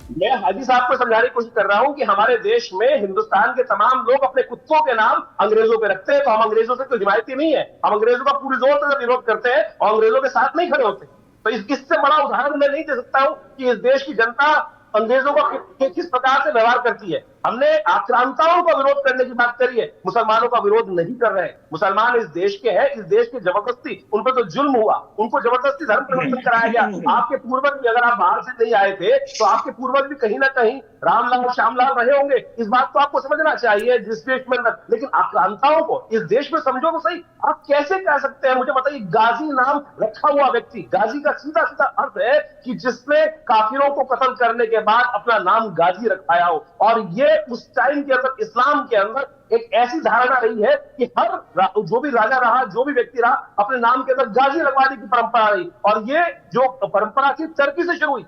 मैं हाजी साहब को समझाने की कोशिश कर रहा हूं कि हमारे देश में हिंदुस्तान के तमाम लोग अपने कुत्तों के नाम अंग्रेजों पे रखते हैं, तो हम अंग्रेजों से कोई हिमायती नहीं है। हम अंग्रेजों का पूरी जोर से विरोध करते हैं और अंग्रेजों के साथ नहीं खड़े होते। तो इससे बड़ा उदाहरण मैं नहीं दे सकता हूं कि इस देश की जनता अंग्रेजों का किस प्रकार से व्यवहार करती है। हमने आक्रांताओं का विरोध करने की बात करी है, मुसलमानों का विरोध नहीं कर रहे हैं। मुसलमान इस देश के हैं, इस देश की जबरदस्ती उन पर तो जुल्म हुआ, उनको जबरदस्ती धर्म परिवर्तन कराया गया। आपके पूर्वज भी, अगर आप बाहर से नहीं आए थे तो आपके पूर्वज भी कहीं ना कहीं रामलाल श्यामलाल रहे होंगे। इस बात को आपको समझना चाहिए जिस देश में। लेकिन आक्रांताओं को इस देश में समझो तो सही, आप कैसे कह सकते हैं? मुझे बताइए, गाजी नाम रखा हुआ व्यक्ति, गाजी का सीधा सीधा अर्थ है कि जिसने काफिरों को कत्ल करने के बाद अपना नाम गाजी रखाया हो। और ये उस टाइम के अंदर इस्लाम के अंदर एक ऐसी धारणा रही है कि हर जो भी राजा रहा, जो भी व्यक्ति रहा, अपने नाम के अंदर गाजी लगवाने की परंपरा रही। और ये जो परंपरा थी टर्की से शुरू हुई,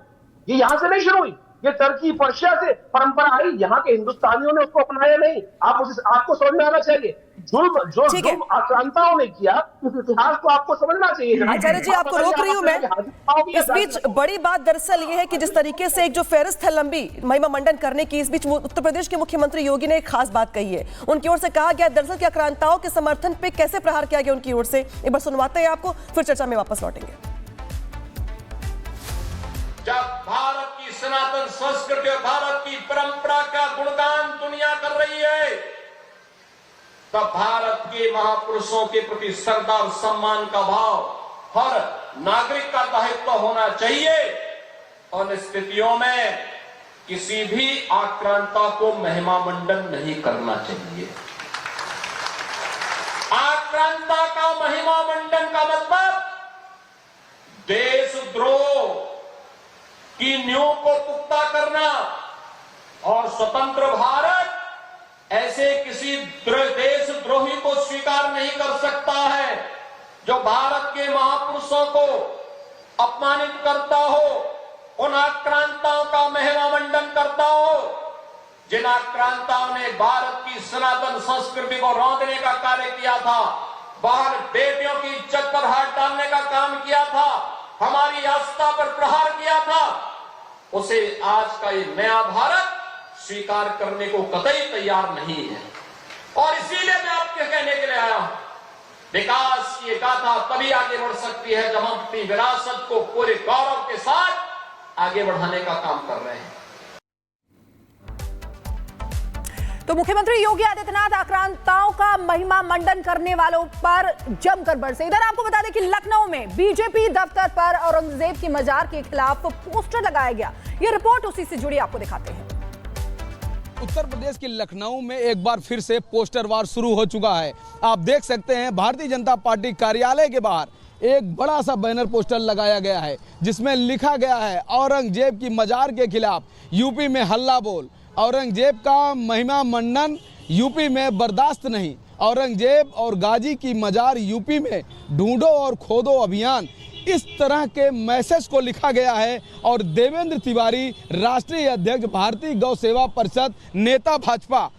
ये यहां से नहीं शुरू हुई, ये टर्की पर्शिया से परंपरा आई। यहाँ के हिंदुस्तानियों ने उसको अपनाया नहीं। आपको समझ में आना चाहिए जो आक्रांताओं ने किया, उस इतिहास को आपको समझना चाहिए। आचार्य जी, आपको रोक रही हूं मैं। इस बीच बड़ी बात दरअसल ये है कि जिस तरीके से एक जो फेहरिस्त है लंबी महिमा मंडन करने की, इस बीच उत्तर प्रदेश के मुख्यमंत्री योगी ने एक खास बात कही है। उनकी ओर से कहा गया दरअसल कि आक्रांताओं के समर्थन पे कैसे प्रहार किया गया उनकी ओर से। एक बार सुनवाते हैं आपको, फिर चर्चा में वापस लौटेंगे। जब भारत की सनातन संस्कृति और भारत की परंपरा का गुणगान दुनिया कर रही है, तब भारत के महापुरुषों के प्रति श्रद्धा और सम्मान का भाव हर नागरिक का दायित्व होना चाहिए। और स्थितियों में किसी भी आक्रांता को महिमा मंडन नहीं करना चाहिए। आक्रांता का महिमा मंडन का मतलब देशद्रोह की नींव को पुख्ता करना। और स्वतंत्र भारत ऐसे किसी देशद्रोही को स्वीकार नहीं कर सकता है जो भारत के महापुरुषों को अपमानित करता हो, उन आक्रांताओं का महिमा मंडन करता हो, जिन आक्रांताओं ने भारत की सनातन संस्कृति को रौंदने का कार्य किया था, बाहर बेटियों की इज्जत पर हाथ डालने का काम किया था, हमारी आस्था पर प्रहार किया था, उसे आज का ये नया भारत स्वीकार करने को कतई तैयार नहीं है। और इसीलिए मैं आपके कहने के लिए आया हूं, विकास की गाथा तभी आगे बढ़ सकती है जब हम अपनी विरासत को पूरे गौरव के साथ आगे बढ़ाने का काम कर रहे हैं। तो मुख्यमंत्री योगी आदित्यनाथ आक्रांताओं का महिमा मंडन करने वालों पर जमकर बरसे। इधर आपको बता दें कि लखनऊ में बीजेपी दफ्तर पर औरंगजेब की मजार के खिलाफ पोस्टर लगाया गया। ये रिपोर्ट उसी से जुड़ी आपको दिखाते हैं। उत्तर प्रदेश के लखनऊ में एक बार फिर से पोस्टर वार शुरू हो चुका है। आप देख सकते हैं भारतीय जनता पार्टी कार्यालय के बाहर एक बड़ा सा बैनर पोस्टर लगाया गया है जिसमें लिखा गया है औरंगजेब की मजार के खिलाफ यूपी में हल्ला बोल, औरंगजेब का महिमा मंडन यूपी में बर्दाश्त नहीं, औरंगजेब और गाजी की मजार यूपी में ढूंढो और खोदो अभियान। इस तरह के मैसेज को लिखा गया है। और देवेंद्र तिवारी, राष्ट्रीय अध्यक्ष भारतीय गौ सेवा परिषद, नेता भाजपा,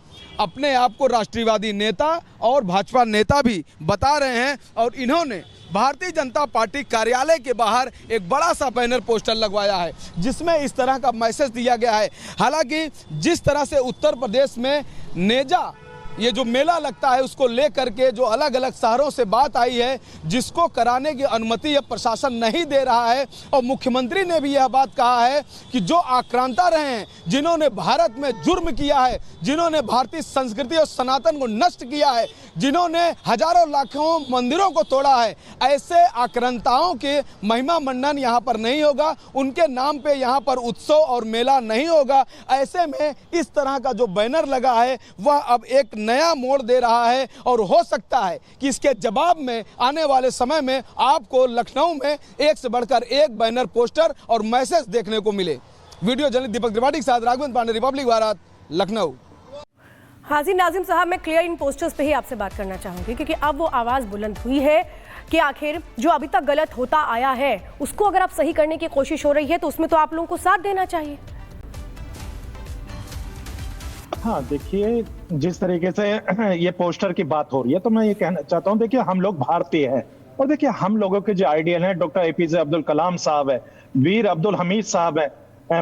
अपने आप को राष्ट्रीयवादी नेता और भाजपा नेता भी बता रहे हैं। और इन्होंने भारतीय जनता पार्टी कार्यालय के बाहर एक बड़ा सा बैनर पोस्टर लगवाया है जिसमें इस तरह का मैसेज दिया गया है। हालांकि जिस तरह से उत्तर प्रदेश में नेजा ये जो मेला लगता है उसको लेकर के जो अलग अलग शहरों से बात आई है, जिसको कराने की अनुमति यह प्रशासन नहीं दे रहा है। और मुख्यमंत्री ने भी यह बात कहा है कि जो आक्रांता रहे हैं, जिन्होंने भारत में जुर्म किया है, जिन्होंने भारतीय संस्कृति और सनातन को नष्ट किया है, जिन्होंने हजारों लाखों मंदिरों को तोड़ा है, ऐसे आक्रांताओं के महिमा मंडन यहाँ पर नहीं होगा। उनके नाम पे यहाँ पर उत्सव और मेला नहीं होगा। ऐसे में इस तरह का जो बैनर लगा है वह अब एक नया मोड़ दे रहा है। और हो सकता है कि इसके जवाब में आने वाले समय में आपको लखनऊ में एक से बढ़कर एक बैनर, पोस्टर और मैसेज देखने को मिले। वीडियो जर्नलिस्ट दीपक त्रिपाठी के साथ राघवेंद्र पांडे, रिपब्लिक भारत, लखनऊ। हाजी नाजिम साहब, मैं क्लियर इन पोस्टर्स पे ही आपसे बात करना चाहूंगी क्योंकि अब वो आवाज बुलंद हुई है कि आखिर जो अभी तक गलत होता आया है उसको अगर आप सही करने की कोशिश हो रही है तो उसमें तो आप लोगों को साथ देना चाहिए। हाँ, देखिए, जिस तरीके से ये पोस्टर की बात हो रही है तो मैं ये कहना चाहता हूँ, देखिए हम लोग भारतीय हैं और देखिए हम लोगों के जो आइडियल हैं, डॉक्टर एपीजे अब्दुल कलाम साहब है, वीर अब्दुल हमीद साहब है,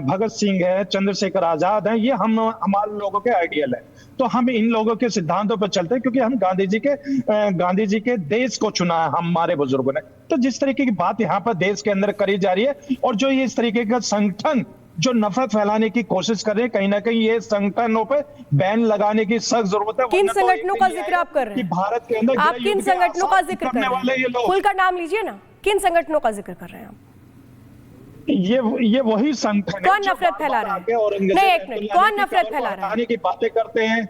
भगत सिंह है, चंद्रशेखर आजाद है, ये हम हमारे लोगों के आइडियल है। तो हम इन लोगों के सिद्धांतों पर चलते हैं, क्योंकि हम गांधी जी के देश को चुना है हमारे बुजुर्गों ने। तो जिस तरीके की बात यहाँ पर देश के अंदर करी जा रही है, और जो ये इस तरीके का संगठन जो नफरत फैलाने की कोशिश कर रहे हैं, कहीं ना कहीं ये संगठनों पे बैन लगाने की सख्त जरूरत है। किन संगठनों का जिक्र आप कर रहे हैं? भारत के अंदर आप किन संगठनों का जिक्र कर रहे हैं? लोग खुलकर नाम लीजिए ना, किन संगठनों का जिक्र कर रहे हैं आप? ये वही संगठन कौन नफरत फैला रहा है? नहीं, एक मिनट, कौन नफरत फैला रहा है? की बातें करते हैं।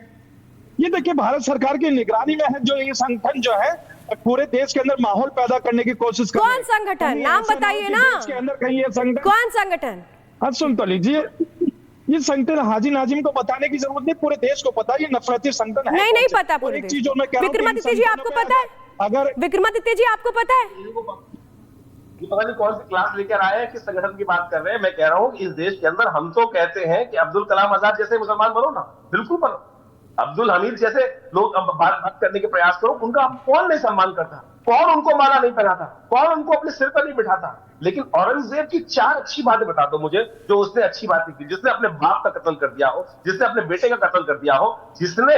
ये देखिए, भारत सरकार की निगरानी में है जो ये संगठन जो है, पूरे देश के अंदर माहौल पैदा करने की कोशिश कर रहे हैं। कौन संगठन? नाम बताइए ना। देश के अंदर कहीं ये संगठन, कौन संगठन? हाँ सुन तो लीजिए, ये संगठन हाजी नाजिम को बताने की जरूरत नहीं, पूरे देश को पता है ये नफरती संगठन है। नहीं पता पूरे एक देश। चीज मैं कह रहा हूं, विक्रमादित्य जी आपको पता है? अगर विक्रमादित्य जी आपको पता है? ये पता नहीं कौन सी क्लास लेकर आए हैं, किस संगठन की बात कर रहे हैं। मैं कह रहा हूँ इस देश के अंदर हम तो कहते हैं कि अब्दुल कलाम आजाद जैसे मुसलमान बनो ना, बिल्कुल बनो। अब्दुल हमीद जैसे लोग अब बात करने के प्रयास करो, उनका कौन नहीं सम्मान करता, कौन उनको माला नहीं पहनाता, कौन उनको अपने सिर पर नहीं बिठाता। लेकिन औरंगजेब की 4 अच्छी बातें बता दो मुझे जो उसने अच्छी बातें की, जिसने अपने बाप का कत्ल कर दिया हो, जिसने अपने बेटे का कत्ल कर दिया हो, जिसने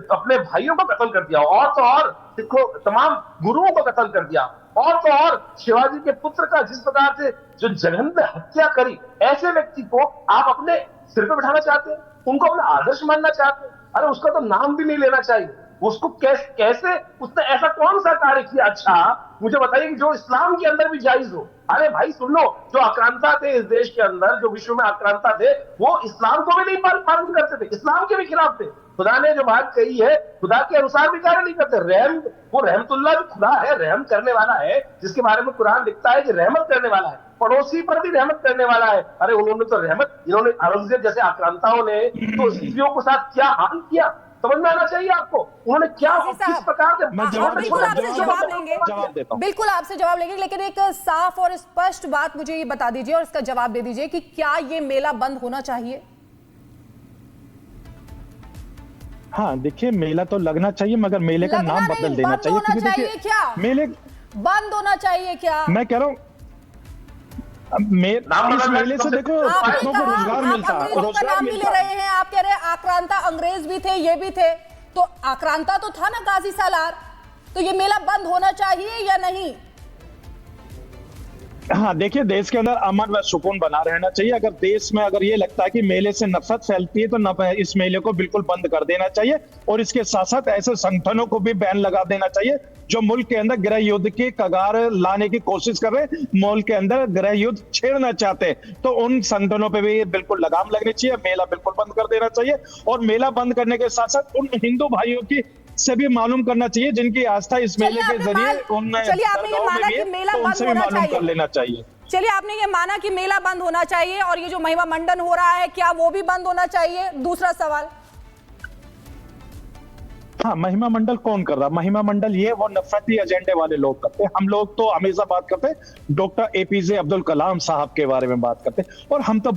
अपने भाइयों का कत्ल कर दिया हो, और तो और सिखों तमाम गुरुओं का कत्ल कर दिया, और तो और शिवाजी के पुत्र का जिस प्रकार से जो जघन्य हत्या करी, ऐसे व्यक्ति को आप अपने सिर पर बिठाना चाहते हैं, उनको अपना आदर्श मानना चाहते हैं। अरे उसका तो नाम भी नहीं लेना चाहिए। उसको कैसे उसने ऐसा कौन सा कार्य किया अच्छा मुझे बताइए कि जो इस्लाम के अंदर भी जायज हो। अरे भाई सुन लो, जो आक्रांता थे इस देश के अंदर, जो विश्व में आक्रांता थे, वो इस्लाम को भी नहीं पालन करते थे, इस्लाम के भी खिलाफ थे। खुदा ने जो बात कही है, खुदा के अनुसार भी कार्य नहीं करते। रहम, वो रहमतुल्लाह जो खुदा है, रहम करने वाला है, जिसके बारे में कुरान लिखता है कि रहमत करने वाला है, पड़ोसी पर भी रहमत करने वाला है। अरे उन्होंने तो रहमत, इन्होंने औरंगजेब जैसे आक्रांताओं ने तो स्त्रियों के साथ क्या हाल किया, समझ में आना चाहिए आपको। उन्होंने क्या किस प्रकार से बिल्कुल आपसे जवाब लेंगे, बिल्कुल आपसे जवाब लेंगे, लेकिन एक साफ और स्पष्ट बात मुझे ये बता दीजिए और इसका जवाब दे दीजिए कि क्या ये मेला बंद होना चाहिए? हाँ देखिए, मेला तो लगना चाहिए, मगर मेले का नाम बदल देना चाहिए। बंद होना चाहिए क्या? मेले बंद होना चाहिए क्या? मैं कह रहा हूँ इस मेले से देखो कितनों को रोजगार मिलता है, रोजगार मिल रहे हैं। आप कह रहे हैं आक्रांता अंग्रेज भी थे, ये भी थे, तो आक्रांता तो था ना गाजी सालार, तो ये मेला बंद होना चाहिए या नहीं? हाँ देखिए, देश के अंदर अमन व सुकून बना रहना चाहिए। अगर देश में अगर ये लगता है कि मेले से नफरत फैलती है, तो इस मेले को बिल्कुल बंद कर देना चाहिए, और इसके साथ साथ ऐसे संगठनों को भी बैन लगा देना चाहिए जो मुल्क के अंदर गृह युद्ध की कगार लाने की कोशिश कर रहे हैं, मुल्क के अंदर गृह युद्ध छेड़ना चाहते हैं। तो उन संगठनों पे भी बिल्कुल लगाम लगनी चाहिए, मेला बिल्कुल बंद कर देना चाहिए। और मेला बंद करने के साथ साथ उन हिंदू भाइयों की से भी मालूम करना चाहिए जिनकी आस्था इस मेले के जरिए चलिए आपने ये माना कि मेला बंद होना चाहिए, कर लेना चाहिए। चलिए आपने ये माना कि मेला बंद होना चाहिए, और ये जो महिमा मंडन हो रहा है क्या वो भी बंद होना चाहिए? दूसरा सवाल, हाँ महिमा मंडल कौन कर रहा? महिमा मंडल ये वो नफरती एजेंडे वाले लोग करते हैं। हम लोग तो हमेशा बात करते हैं डॉक्टर APJ अब्दुल कलाम साहब के बारे में बात करते हैं, और हम तो